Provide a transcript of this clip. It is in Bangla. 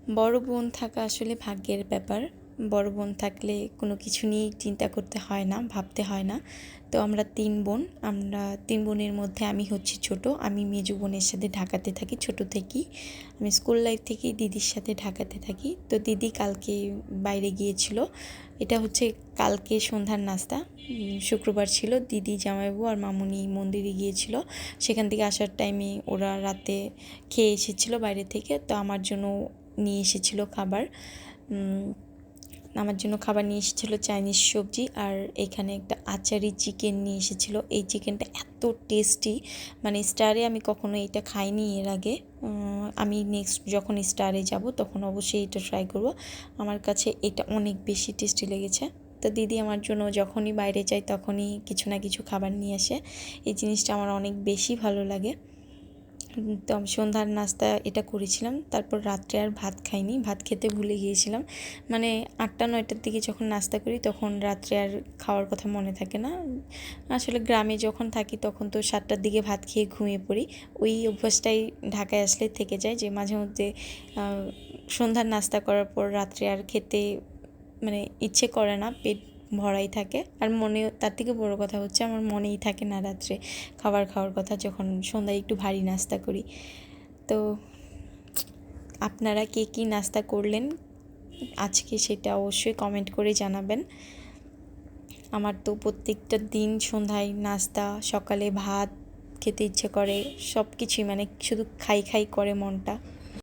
বড় বোন থাকা আসলে ভাগ্যের ব্যাপার। বড় বোন থাকলে কোনো কিছু নিয়েই চিন্তা করতে হয় না, ভাবতে হয় না। তো আমরা ৩ বোন। আমরা ৩ বোনের মধ্যে আমি হচ্ছি ছোট। আমি মেজো বোনের সাথে ঢাকাতে থাকি ছোট থেকেই। আমি স্কুল লাইফ থেকেই দিদির সাথে ঢাকাতে থাকি। তো দিদি কালকে বাইরে গিয়েছিল। এটা হচ্ছে কালকে সন্ধ্যার নাস্তা। শুক্রবার ছিল। দিদি, জামাইবাবু আর মামুনি মন্দিরে গিয়েছিল। সেখান থেকে আসার টাইমে ওরা রাতে খেয়ে এসেছিল বাইরে থেকে। তো আমার জন্য নিয়ে এসেছিল খাবার। আমার জন্য খাবার নিয়ে এসেছিলো চাইনিজ সবজি, আর এখানে একটা আচারি চিকেন নিয়ে এসেছিলো। এই চিকেনটা এত টেস্টি, মানে স্টারে আমি কখনো এটা খাইনি এর আগে। আমি নেক্সট যখন স্টারে যাব তখন অবশ্যই এটা ট্রাই করব। আমার কাছে এটা অনেক বেশি টেস্টি লেগেছে। তো দিদি আমার জন্য যখনই বাইরে যাই তখনই কিছু না কিছু খাবার নিয়ে আসে। এই জিনিসটা আমার অনেক বেশি ভালো লাগে। তো আমি সন্ধ্যার নাস্তা এটা করেছিলাম। তারপর রাত্রে আর ভাত খাইনি, ভাত খেতে ভুলে গিয়েছিলাম। মানে ৮টা-৯টার দিকে যখন নাস্তা করি তখন রাত্রে আর খাওয়ার কথা মনে থাকে না। আসলে গ্রামে যখন থাকি তখন তো ৭টার দিকে ভাত খেয়ে ঘুমিয়ে পড়ি। ওই অভ্যাসটাই ঢাকায় আসলে থেকে যায়, যে মাঝে মধ্যে সন্ধ্যার নাস্তা করার পর রাত্রে আর খেতে মানে ইচ্ছে করে না, পেট ভরাই থাকে। আর মনে, তার থেকে বড় কথা হচ্ছে আমার মনেই থাকে না রাত্রে খাওয়ার কথা যখন সন্ধ্যায় একটু ভারী নাস্তা করি। তো আপনারা কে কী নাস্তা করলেন আজকে সেটা অবশ্যই কমেন্ট করে জানাবেন। আমার তো প্রত্যেকটা দিন সন্ধ্যায় নাস্তা, সকালে ভাত খেতে ইচ্ছে করে, সব কিছুই মানে শুধু খাই খাই করে মনটা।